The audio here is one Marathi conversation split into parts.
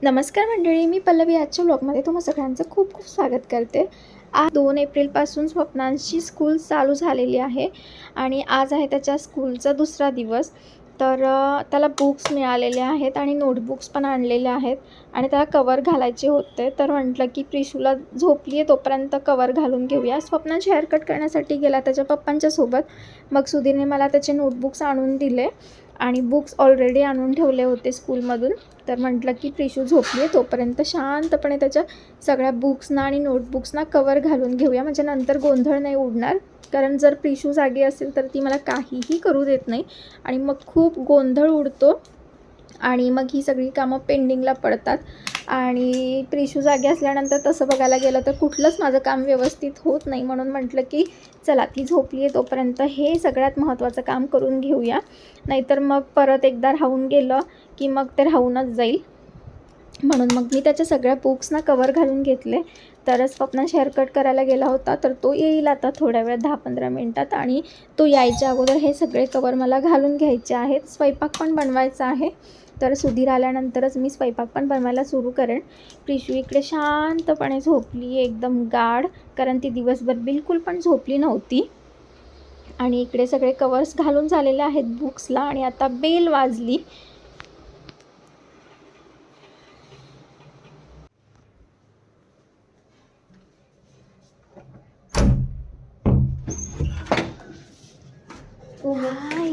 नमस्कार मंडळी, मी पल्लवी. आजच्या ब्लॉगमध्ये तुम्हा सगळ्यांचं खूप खूप स्वागत करते. आज 2 एप्रिलपासून स्वप्नांची स्कूल चालू झालेली आहे आणि आज आहे त्याच्या स्कूलचा दुसरा दिवस. तर त्याला बुक्स मिळालेले आहेत आणि नोटबुक्स पण आणलेले आहेत आणि त्याला कवर घालायचे होते. तर म्हटलं की प्रिशूला झोपली आहे तोपर्यंत कवर घालून घेऊया. स्वप्नांची हेअरकट करण्यासाठी गेला त्याच्या पप्पांच्या सोबत. मग सुधीरने मला त्याचे नोटबुक्स आणून दिले आणि बुक्स ऑलरेडी आणून ठेवले होते स्कूलमधून. तर म्हटलं की प्रिशू झोपली आहे तोपर्यंत शांतपणे त्याच्या सगळ्या बुक्सना आणि नोटबुक्सना कवर घालून घेऊया, म्हणजे नंतर गोंधळ नाही उडणार. कारण जर प्रिशू जागी असेल तर ती मला काहीही करू देत नाही आणि मग खूप गोंधळ उडतो आणि मग ही सगळी कामं पेंडिंगला पडतात. आणि प्रिशू जागी असल्यानंतर तसं बघायला गेलं तर कुठलंच माझं काम व्यवस्थित होत नाही. म्हणून म्हटलं की चला ती झोपली आहे तोपर्यंत हे सगळ्यात महत्त्वाचं काम करून घेऊया, नाहीतर मग परत एकदा राहून गेलं की मग ते राहूनच जाईल. म्हणून मग मी त्याच्या सगळ्या बुक्सना कवर घालून घेतले. तरच स्वप्ना हेअरकट करायला गेला होता, तर तो येईल आता थोड्या वेळ 10-15 मिनटात आणि तो यायच्या अगोदर हे सगळे कवर मला घालून घ्यायचे आहेत. स्वयंपाक पण बनवायचा आहे, तर सुधीर आल्यानंतरच मी स्वयंपाक पण बनवायला सुरू करेन. प्रिशू इकडे शांतपणे झोपली आहे एकदम गाढ, कारण ती दिवसभर बिलकुल पण झोपली नव्हती. आणि इकडे सगळे कवर्स घालून झालेले आहेत बुक्सला आणि आता बेल वाजली. हाय,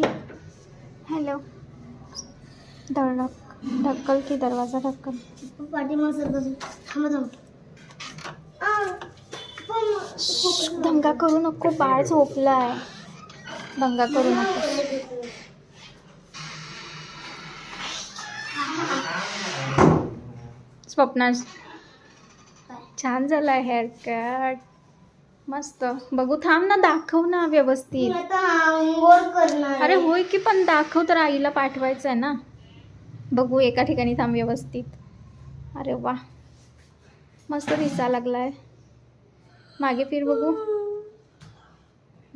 हॅलो. ढक्कल की दरवाजा ढक्कल. दंगा करू नको, बाळ झोपलाय. दंगा करू नको. स्वप्ना छान झालाय हेअरकट, मस्त. बघू, थांब ना, दाखव ना व्यवस्थित. अरे होय की, पण दाखव तर, आईला पाठवायचं आहे ना. बघू एका ठिकाणी थांब व्यवस्थित. अरे वा, मस्त दिसा लागलाय. मागे फिर बघू.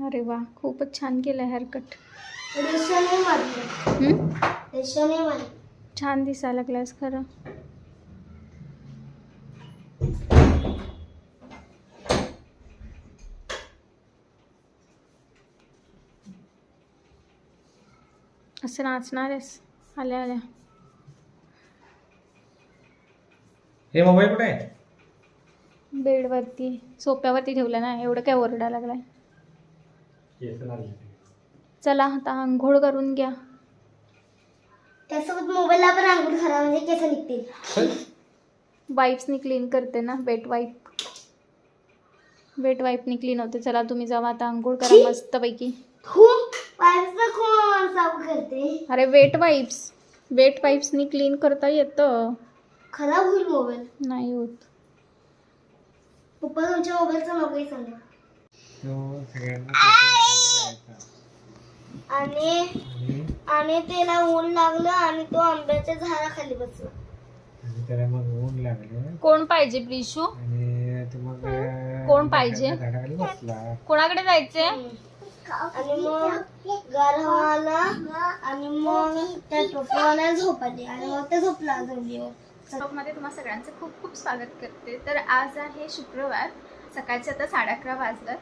अरे वा, खूपच छान केलं हेअरकट. छान दिसा लागलायस खरं. असं नाचणार आहेस आल्या आल्या. हे मोबाईल कुठे आहे? बेडवरती, सोफ्यावरती ठेवलं ना, एवढं काय ओरडा लागलाय. चला आता आंघोळ करून घ्या. त्यासोबत मोबाईलला पण आंघोळ घाला, म्हणजे केस निघतील. वाईप्सनी क्लीन करते ना, वेट वाईपनी क्लीन होते. चला तुम्ही जावा आता, आंघोळ करा मस्तपैकी. अरे वेट वाईप्सनी क्लीन करता येतं. खराब होईल मोबाईल. नाही होत. पप्पा तुमच्या मोबाईलचा नकोही सांगा. आणि त्याला ऊन लागलं आणि तो आंब्याच्या झाडाखाली बसला. त्याला मग ऊन लागलं. कोण पाहिजे प्रिशू? आणि तो मग कोण पाहिजे? झाडाखाली बसला. कोणाकडे जायचंय? आणि मग गार हवा आला आणि मग त्या टोपीवाला झोप आली आणि मग ते झोपला जमिनीवर. मध्ये तुम्हा सगळ्यांचं खूप खूप स्वागत करते. तर आज आहे शुक्रवार, सकाळचे आता 11:30 वाजलं.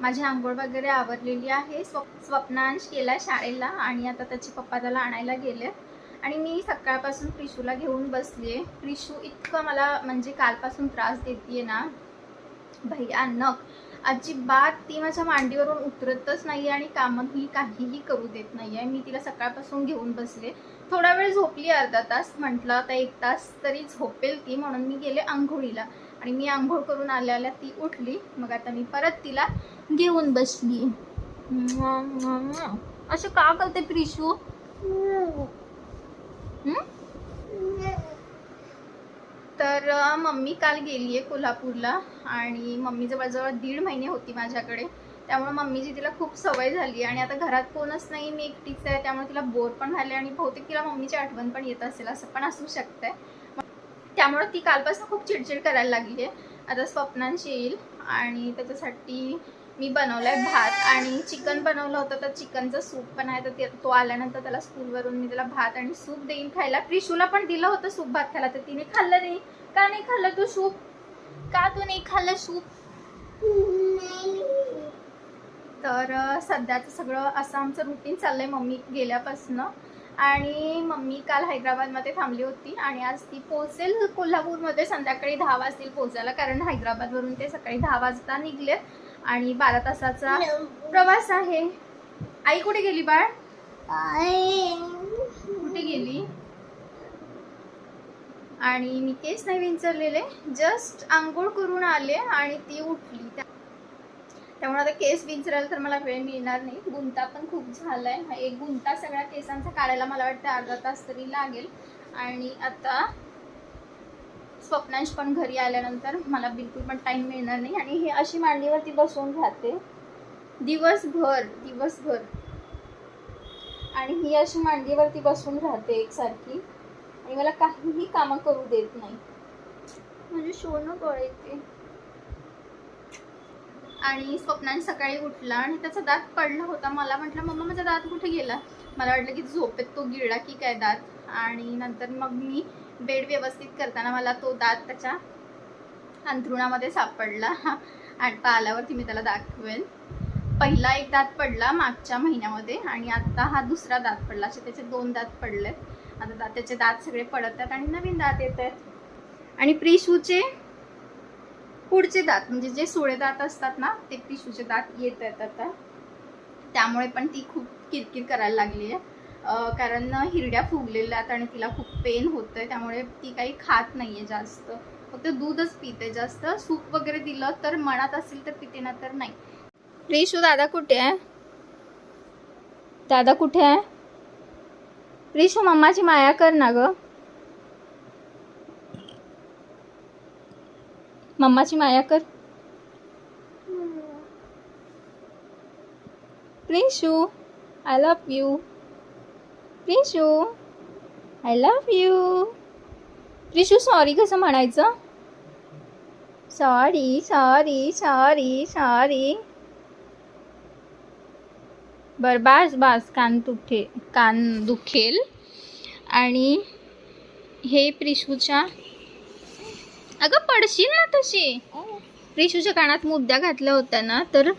माझी आंघोळ वगैरे आवरलेली आहे. स्वप्नांश गेला शाळेला आणि आता त्याचे पप्पा त्याला आणायला गेले आणि मी सकाळपासून प्रिशूला घेऊन बसली आहे. प्रिशू इतकं मला म्हणजे कालपासून त्रास देते ना भयानक. अजिबात ती माझ्या मांडीवरून उतरतच नाही आणि कामही काहीही करू देत नाही आहे. मी तिला सकाळपासून घेऊन बसले. थोडा वेळ झोपली, अर्धा तास. म्हटलं आता 1 तास तरी झोपेल ती, म्हणून मी गेले आंघोळीला आणि मी आंघोळ करून आल्या ती उठली. मग आता मी परत तिला घेऊन बसली. असं का करते प्रिशू? तर मम्मी काल गेली आहे कोल्हापूरला आणि मम्मी जवळजवळ 1.5 महिने होती माझ्याकडे. त्यामुळे मम्मीची तिला खूप सवय झाली आणि आता घरात कोणच नाही, मी एकटीच आहे. त्यामुळे तिला बोर पण झाले आणि बहुतेक तिला मम्मीची आठवण पण येत असेल, असं पण असू शकतंय. त्यामुळे ती कालपासून खूप चिडचिड करायला लागली आहे. आता स्वप्नांशी येईल आणि त्याच्यासाठी मी बनवलाय भात आणि चिकन बनवलं होतं, तर चिकनचं सूप पण आहे. तर तो आल्यानंतर त्याला स्कूलवरून मी त्याला भात आणि सूप देईन खायला. प्रिशूला पण दिलं होतं सूप भात खायला, तर तिने खाल्लं नाही. का नाही खाल्लं तू सूप? का तू नाही खाल्लं सूप? तर सध्याचं सगळं असं आमचं रुटीन चाललंय मम्मी गेल्यापासनं. आणि मम्मी काल हैदराबादमध्ये थांबली होती आणि आज ती पोहोचेल कोल्हापूरमध्ये संध्याकाळी 10 वाजतील पोहोचायला, कारण हैदराबादवरून ते सकाळी 10 वाजता निघले आणि 12 तासाचा प्रवास आहे. आई कुठे गेली बाळ? कुठे गेली? आणि मी केस नाही विंचरलेले, जस्ट आंघोळ करून आले आणि ती उठली. त्यामुळे आता केस विंचरायला तर मला वेळ मिळणार नाही. गुंता पण खूप झालाय. एक गुंता सगळ्या केसांचा काढायला मला वाटतं अर्धा तास तरी लागेल. आणि आता स्वप्नांश पण घरी आल्यानंतर मला बिलकुल पण टाइम मिळणार नाही. आणि हे अशी मांडीवरती बसून राहते दिवसभर आणि ही अशी मांडीवरती बसून राहते एकसारखी आणि मला काहीही कामं करू देत नाही. म्हणजे सोनं कळते. आणि स्वप्नांश सकाळी उठला आणि त्याचा दात पडला होता. मला म्हटलं मम्मा माझा दात कुठे गेला? मला वाटलं की झोपेत तो गिळला की काय दात. आणि नंतर मग मी बेड व्यवस्थित करताना मला तो दात त्याच्या अंथरुणामध्ये सापडला आणि आल्यावरती मी त्याला दाखवेन. पहिला एक दात पडला मागच्या महिन्यामध्ये आणि आता हा दुसरा दात पडला. असे त्याचे 2 दात पडलेत. आता त्याचे दात सगळे पडत आहेत आणि नवीन दात येत आहेत. आणि प्रिशूचे पुढचे दात म्हणजे जे सोळे दात असतात ना, ते प्रिशूचे दात येत आहेत आता. त्यामुळे पण ती खूप किरकिर करायला लागली आहे, कारण हिरड्या फुगलेल्या आहेत आणि तिला खूप पेन होतंय. त्यामुळे ती काही खात नाहीये जास्त, फक्त दूधच पिते. जास्त सूप वगैरे दिलं तर मनात असेल तर पिते, ना तर नाही. प्रिशू दादा कुठे आहे? दादा कुठे आहे? प्रिशू मम्माची माया कर ना ग. मम्माची माया कर. Prishu I love you. Prishu I love you. Prishu sorry कसं म्हणायचं? Sorry sorry sorry sorry. बर बास बास, कान दुखेल. आणि हे प्रिशूच्या, अगं पडशील ना तशी. प्रिशूच्या कानात मुद्द्या घातल्या होत्या ना, तर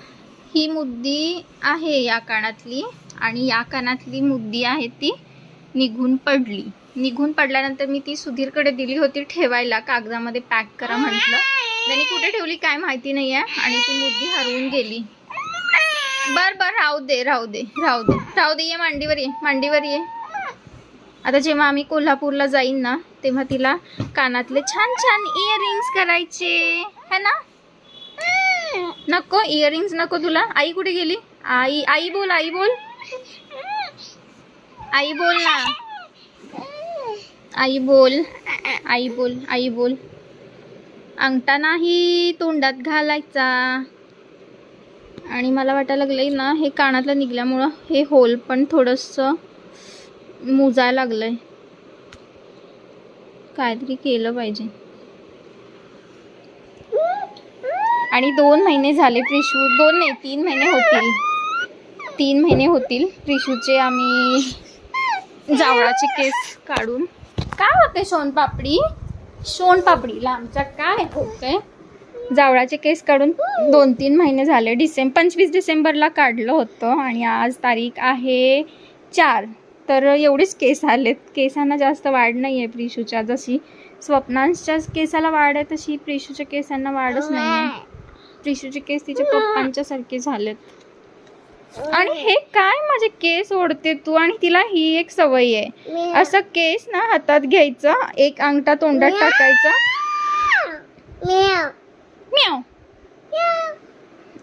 ही मुद्दी आहे या कानातली आणि या कानातली मुद्दी आहे ती निघून पडल्यानंतर मी ती सुधीरकडे दिली होती ठेवायला, कागदामध्ये पॅक करा म्हटलं. त्यांनी कुठे ठेवली काय माहिती नाही आहे आणि ती मुद्दी हरवून गेली. बर राहू दे. ये मांडीवर ये. आता जेव्हा आम्ही कोल्हापूरला जाईन ना, तेव्हा तिला कानातले छान छान इयरिंग्स करायचे है ना. नको इयरिंग्स नको तुला. आई कुठे गेली? आई बोल ना. आई बोल. अंगठा नाही तोंडात घालायचा. आणि मला वाटायला लागलंय ना, हे कानातलं निघल्यामुळं हे होल पण थोडंसं मुजायला लागलंय. काहीतरी केलं पाहिजे. आणि 2 महिने झाले प्रिशू, 2 नाही 3 महिने होतील. 3 महिने होतील प्रिशूचे आम्ही जावळाचे केस काढून. काय होते सोनपापडीला आमच्या काय होतंय? जावळाचे केस काढून 2-3 महिने झाले. 25 डिसेंबरला काढलं होतं आणि आज तारीख आहे 4. तर एवढेच केस आलेत. केसांना जास्त वाढ नाही आहे प्रिशूच्या. जशी स्वप्नांच्या केसाला वाढ आहे तशी प्रिशूच्या केसांना वाढच नाही आहे. प्रिशूचे केस तिच्या पप्पांच्या सारखे झालेत. आणि हे काय माझे केस ओढते तू? आणि तिला ही एक सवय आहे, असं केस ना हातात घ्यायचं, एक अंगठा तोंडात टाकायचा म्याव.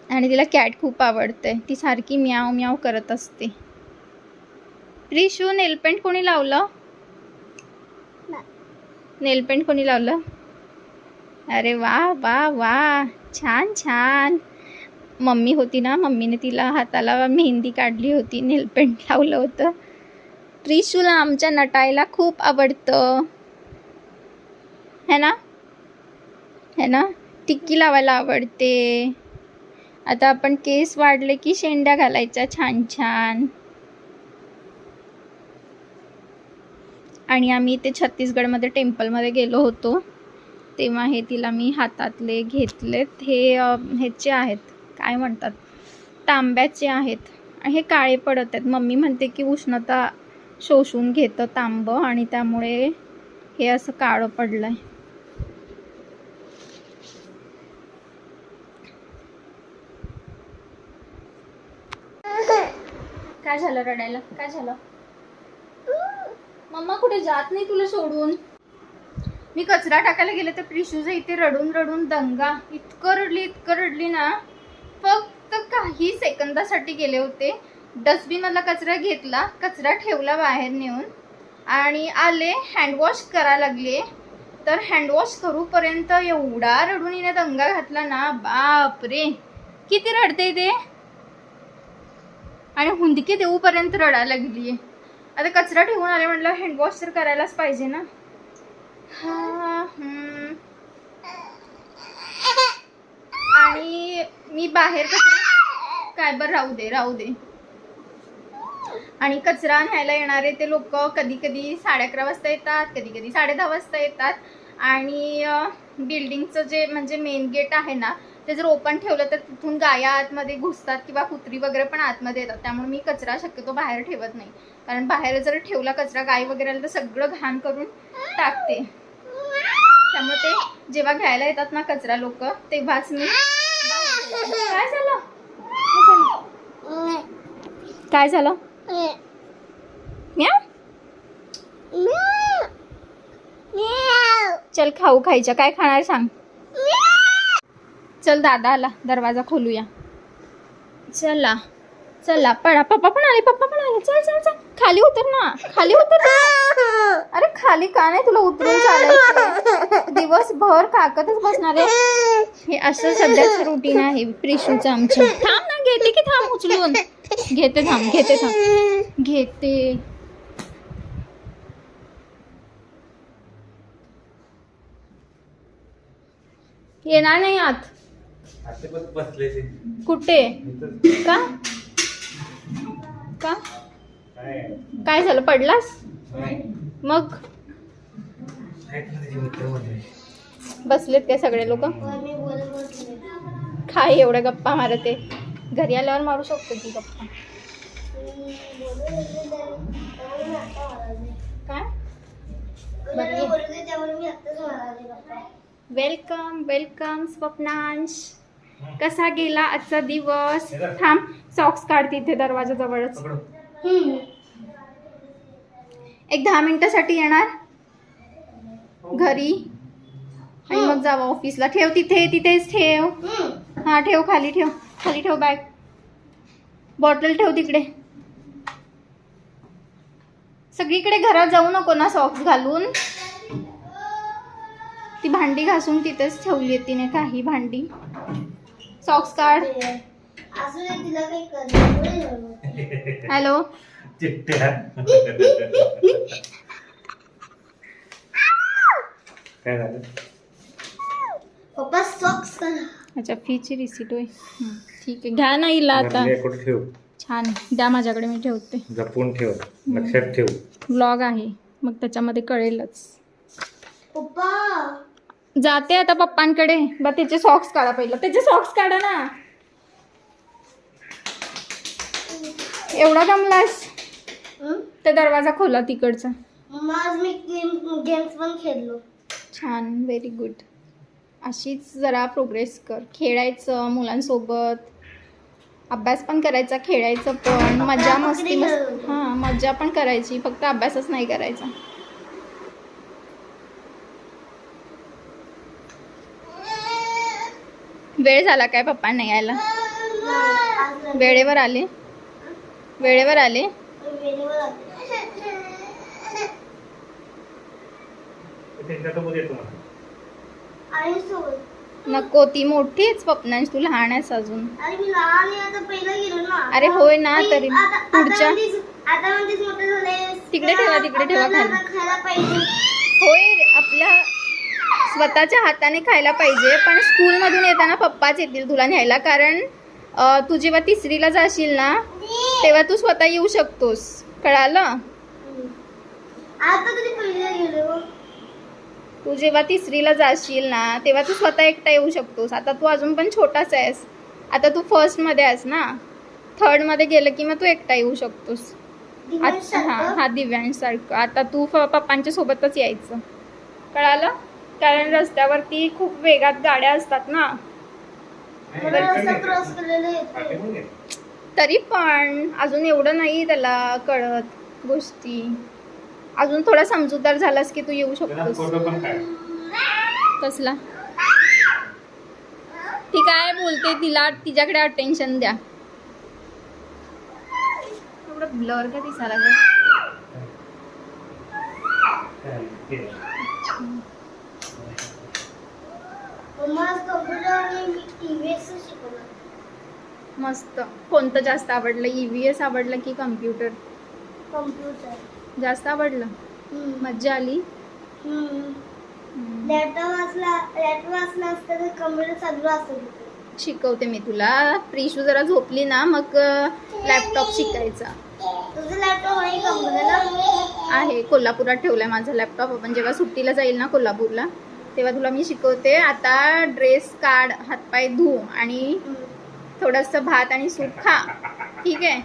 आणि तिला कॅट खूप आवडते, ती सारखी म्याव म्याव करत असते. प्रिशू नेलपेंट कोणी लावलं? अरे वा वा वा, छान. मम्मी होती ना, मम्मीने तिला हाताला मेहंदी काढली होती, नेलपेंट लावलं होतं. प्रिशूला आमच्या नटायला खूप आवडतं है ना. टिक्की लावायला आवडते. आता आपण केस वाढले की शेंड्या घालायच्या छान छान. आणि आम्ही ते छत्तीसगडमध्ये टेम्पलमध्ये गेलो होतो तेव्हा हे तिला मी हातातले घेतलेत. हे ह्याचे आहेत, काय म्हणतात, तांब्याचे आहेत. हे काळे पडत आहेत. मम्मी म्हणते की उष्णता शोषून घेतं तांब आणि त्यामुळे हे असं काळं पडलंय. काय झालं रडायला? काय झालं? मम्मा कुठे जात नाही तुला सोडून. मी कचरा टाकायला गेले तर प्रिशूचा इथे रडून रडून दंगा. इतकं रडली ना. फक्त काही सेकंदासाठी गेले होते. डस्टबिन मधला कचरा घेतला, कचरा ठेवला बाहेर नेऊन आणि आले हँडवॉश करायला लागले. तर हँडवॉश करूपर्यंत एवढा रडून हिने दंगा घातला ना, बापरे किती रडते ते. आणि हुंदके देऊपर्यंत रडायला लागली. आता कचरा ठेवून आले म्हटलं हँडवॉश तर करायलाच पाहिजे ना. आणि मी बाहेर कचरा काय बरं राहू दे. आणि कचरा न्यायला येणारे ते लोक कधी कधी 11:30 वाजता येतात, कधी कधी 10:30 वाजता येतात. आणि बिल्डिंगचं जे म्हणजे मेन गेट आहे ना ते जर ओपन ठेवलं तर तिथून गाया आतमध्ये घुसतात किंवा कुत्री वगैरे पण आतमध्ये येतात. त्यामुळे मी कचरा शक्यतो बाहेर ठेवत नाही, कारण बाहेर जर ठेवला कचरा गाय वगैरे आलं तर सगळं घाण करून टाकते. त्यामुळे ते जेव्हा घ्यायला येतात ना कचरा लोक तेव्हाच मी काय झालं चल खाऊ खायच्या. काय खाणार सांग? चल दादा आला, दरवाजा खोलूया. चला चला पप्पा पण आले. चल चल चल खाली उतर ना. अरे खाली का नाही, तुला उतरून चालायचं. दिवसभर काकतच बसणार आहे. हे असं सध्याचं रुटीन आहे प्रिशूचं आमचं. थांब ना, घेते की थांब उचलून घेते. येणार नाही आत. कुठे? का काय झालं? पडलास? मग बसलेत काय सगळे लोक? काय एवढ्या गप्पा मारते? घरी आल्यावर मारू शकतो की गप्पा. काय? वेलकम स्वप्नांश. कसा गेला आजचा दिवस? थांब, सॉक्स काढते इथे दरवाजाजवळच. एक 10 मिनिटासाठी येणार घरी आणि मग जावा ऑफिसला. ठेव तिथेच ठेव. हा ठेव, खाली ठेव बॅग. बॉटल ठेव तिकडे. सगळीकडे घरात जाऊ नको ना सॉक्स घालून. ती भांडी घासून तिथेच ठेवली आहे तिने, काही भांडी. सॉक्स काढ. हॅलो काय झालं? पप्पा सॉक्स करा. अच्छा फीची रिसीट होय. ठीक आहे, घ्या ना हिला आता. ठेव. छान आहे, द्या माझ्याकडे, मी ठेवते. जपून ठेव, लक्षात ठेव. व्लॉग आहे मग त्याच्यामध्ये कळेलच. पप्पा जाते आता पप्पांकडे. बा त्याचे सॉक्स काढा पहिलं. त्याचे सॉक्स काढा ना. एवढा दमलास तर दरवाजा खोला तिकडचा. आज मी गेम्स पण खेळलो. छान, व्हेरी गुड. अशीच जरा प्रोग्रेस कर. खेळायचं मुलांसोबत, अभ्यास पण करायचा, खेळायचं पण, मजा मस्ती हां मजा पण करायची, फक्त अभ्यासच नाही करायचा. वेळ झाला काय पप्पा नाही यायला? वेळेवर आले. नको, ती मोठीच स्वप्नांश, तू लहान आहेस अजून. अरे होय ना, तरी पुढच्या तिकडे ठेवा खाली. होय, आपल्या स्वतःच्या हाताने खायला पाहिजे, पण स्कूलमधून येताना पप्पाच येतील तुला न्यायला, कारण तू जेव्हा तिसरीला जाशील ना तेव्हा तू स्वतः येऊ शकतोस, कळालं? आता तरी पहिलीला गेलो. तू जेव्हा तिसरीला जाशील ना तेव्हा तू स्वतः एकटा येऊ शकतोस. आता तू अजून पण छोटाच आहेस. आता तू फर्स्टमध्ये आहेस ना, थर्डमध्ये गेलं की मग तू एकटा येऊ शकतोस. अच्छा, हां हां, दिव्यांसारखं. आता तू पप्पांच्या सोबतच यायचं, कळालं? कारण रस्त्यावरती खूप वेगात गाड्या असतात ना. मला रस्ता क्रॉस केलेला येते. तरी पण अजून एवढं नाही त्याला कळत गोष्टी. अजून थोडा समजूतदार झालास की तू येऊ शकतोस. फोटो पण काढ. कसला? ती काय बोलते, तिला तिच्याकडे अटेन्शन द्या. थोडं ब्लर का दिसायला लागलं? मला कम्प्युटर आणि ईव्हीएस शिकवलं. मस्त. कोणतं जास्त आवडलं, EVS आवडलं की कम्प्युटर कम्प्युटर जास्त आवडलं? मज्जा आली? लॅपटॉप वाचला असतं तर कम्प्युटर चालू असतं. शिकवते मी तुला. प्रिशू जरा झोपली ना मग लॅपटॉप शिकायचा. तुझं लॅपटॉप आहे कम्प्युटरला? आहे, कोल्हापुरात ठेवलाय माझा लॅपटॉप. आपण जेव्हा सुट्टीला जाईल ना कोल्हापूरला तेव्हा तुला मी शिकवते. आता ड्रेस काढ, हातपाय धु आणि थोडंसं भात आणि सूप खा, ठीक आहे?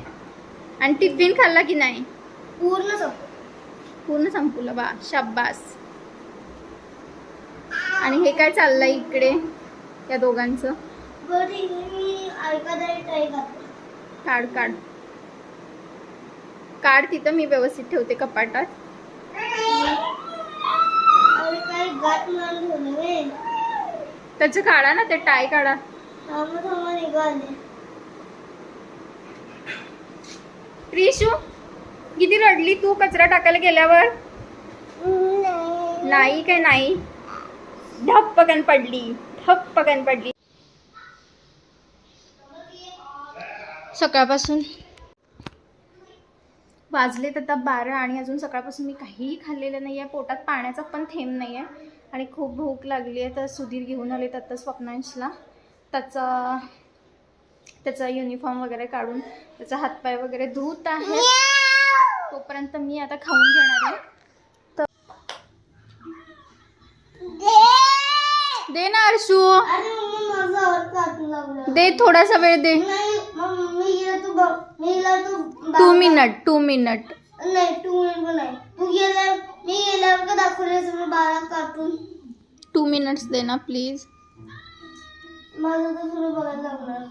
आणि टिफिन खाल्ला की नाही? पूर्ण संपवलं बा, शाब्बास. आणि हे काय चाललंय इकडे या दोघांचं? काढ काढ काढ, तिथं मी व्यवस्थित ठेवते कपाटात. त्याचं काढा ना, ते टाय काढा. प्रिशू किती रडली तू कचरा टाकायला गेल्यावर? नाही काय नाही, धप्पकन पडली. सकाळपासून वाजलेत आता 12 आणि अजून सकाळपासून मी काहीही खाल्लेलं नाही आहे. पोटात पाण्याचा पण थेंब नाही आहे आणि खूप भूक लागली आहे. तर सुधीर घेऊन आलेत आता स्वप्नांशला. त्याचा युनिफॉर्म वगैरे काढून त्याचा हातपाय वगैरे धुत आहे. तोपर्यंत मी आता खाऊन घेणार आहे. दे ना अर्शू, दे थोडासा वेळ दे. 2 मिनिट. 2 मिनिट पण नाही. मी गेल्यावर का दाखवले 12 कार्टून. 2 मिनिट्स दे ना प्लीज. माझं तर सुरू बघायला लागणार.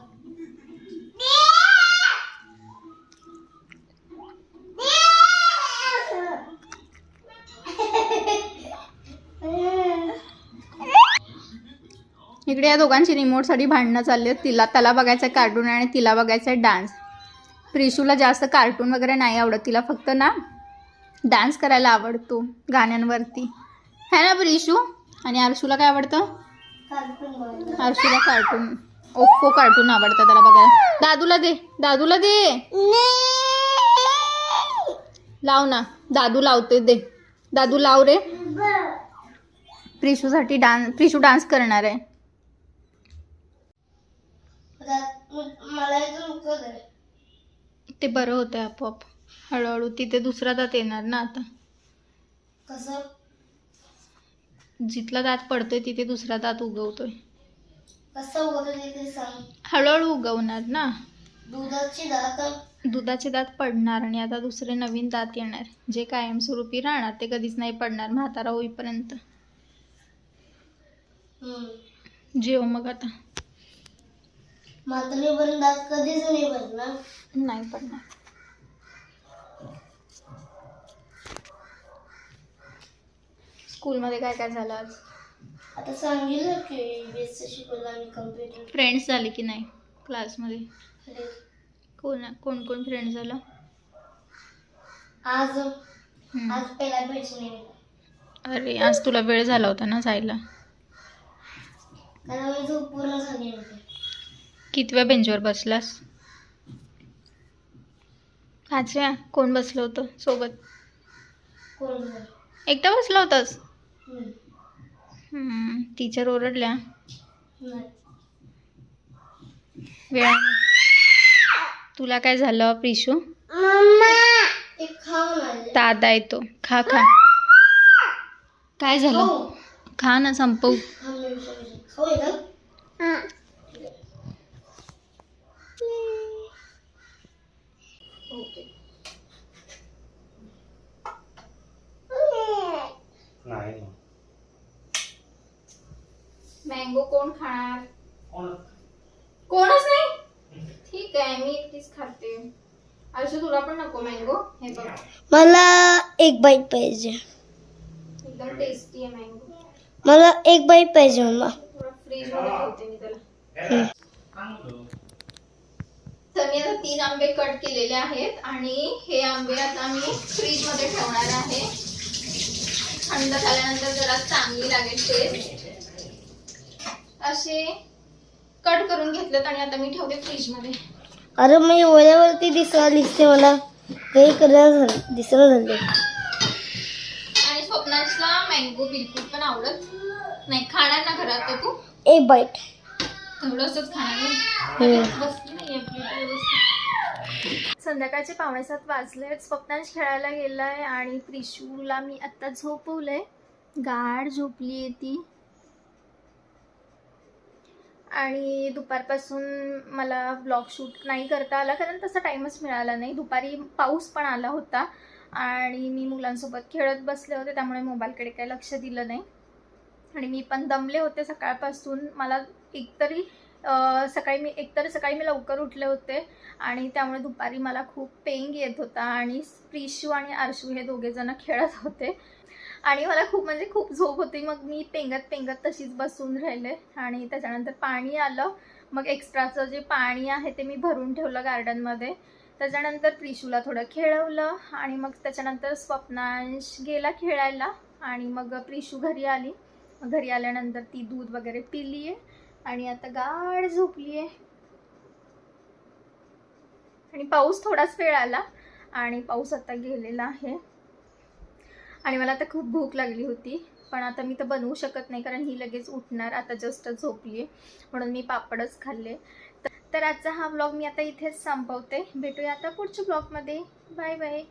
इकडे या दोघांची रिमोटसाठी भांडणं चालली आहेत. त्याला बघायचं कार्टून आणि तिला बघायचं डान्स. प्रिशूला जास्त कार्टून वगैरे नाही आवडत, तिला फक्त ना डान्स करायला आवडतो गाण्यांवरती, है ना प्रिशू? आणि अर्शूला काय आवडतं? अर्शूला कार्टून, ओप्पो कार्टून आवडतं त्याला बघायला. दादूला दे. लाव ना, दादू लावते, दे. दादू लाव रे. प्रिशू डान्स करणार आहे. ते बरं होतं आपोआप, हळूहळू. तिथे दुसरा दात येणार ना आता. कसं? जिथला दात पडतोय तिथे दुसरा दात उगवतोय. कसं उगवतोय ते सांग. हळूहळू उगवणार ना. दुधाचे दात पडणार आणि आता दुसरे नवीन दात येणार, जे कायमस्वरूपी राहणार. ते कधीच नाही पडणार म्हातारा होईपर्यंत. जेव मग आता. म्हातारीपर्यंत दात कधीच नाही पडणार. नाही पडणार. स्कूलमध्ये काय काय झालं आज? आता सांगितलं की बेस शिकवलं आणि कम्प्युटर. फ्रेंड्स झाले की नाही क्लासमध्ये? कोण फ्रेंड झालं आज पहिला भेटून नाही. अरे आज तुला वेळ झाला होता ना जायला. कारण मी झोप पूर्ण झाली होती. कितव्या बेंचवर बसलास? अच्छा, कोण बसलं होतं सोबत? कोण? एकटा बसला होतास? टीचर ओरडल्या? नाही. वेळाने तुला काय झालं प्रिशू? मम्मा एक खाऊ ना. दादा येतो, खा खा. काय झालं? खा ना, संपव. खाऊ आहे ना. नाही मँगो कोण खाणार? कोणच नाही. ठीक आहे, मी एकटीच खाते. आयुष्य तुला पण नको मँगो? हे बघ, मला एक बाईट पाहिजे. एकदम टेस्टी आहे मँगो. मला एक बाईट पाहिजे मम्मा. थोडं फ्रीज मध्ये ठेवते मी त्याला. तर मी आता 3 आंबे कट केलेले आहेत आणि हे आंबे आता मी फ्रीज मध्ये ठेवणार आहे. थंड झाल्यानंतर जरा चांगली लागेल टेस्ट. असे कट करून घेतलेत आणि आता मी ठेवते फ्रीज मध्ये. अरे मी ओल्यावरती दिसते मला काही करायला दिसलं झाले. आणि स्वप्नांशला मँगो बिलकुल पण आवडत नाही. खाणार ना घरात तर तू? एक बाईट. थोडंसंच खाणार. बसली नाही आपली व्यवस्थित. संध्याकाळचे 6:45 वाजलेत. स्वप्नांश खेळायला गेलाय आणि प्रिशूला मी आत्ता झोपवलंय. गाढ झोपली आहे ती. आणि दुपारपासून मला ब्लॉग शूट नाही करता आला कारण तसा टाईमच मिळाला नाही. दुपारी पाऊस पण आला होता आणि मी मुलांसोबत खेळत बसले होते, त्यामुळे मोबाईलकडे काही लक्ष दिलं नाही. आणि मी पण दमले होते सकाळपासून. मला सकाळी मी लवकर उठले होते आणि त्यामुळे दुपारी मला खूप पेंग येत होता. आणि प्रिशू आणि आरशू हे दोघेजण खेळत होते आणि मला खूप झोप होती. मग मी पेंगत तशीच बसून राहिले. आणि त्याच्यानंतर पाणी आलं. मग एक्स्ट्राचं जे पाणी आहे ते मी भरून ठेवलं गार्डनमध्ये. त्याच्यानंतर प्रिशूला थोडं खेळवलं आणि मग त्याच्यानंतर स्वप्नांश गेला खेळायला. आणि मग प्रिशू घरी आली. घरी आल्यानंतर ती दूध वगैरे पिली आहे आणि आता गाढ झोपली आहे. आणि पाऊस थोडाच वेळ आला आणि पाऊस आता गेलेला आहे. आणि मला आता खूप भूक लागली होती, पण आता मी तर बनवू शकत नाही कारण ही लगेच उठणार. आता जस्ट झोपली आहे म्हणून मी पापडच खाल्ले. तर आजचा हा व्लॉग मी आता इथेच संपवते. भेटूया आता पुढच्या व्लॉगमध्ये. Bye bye.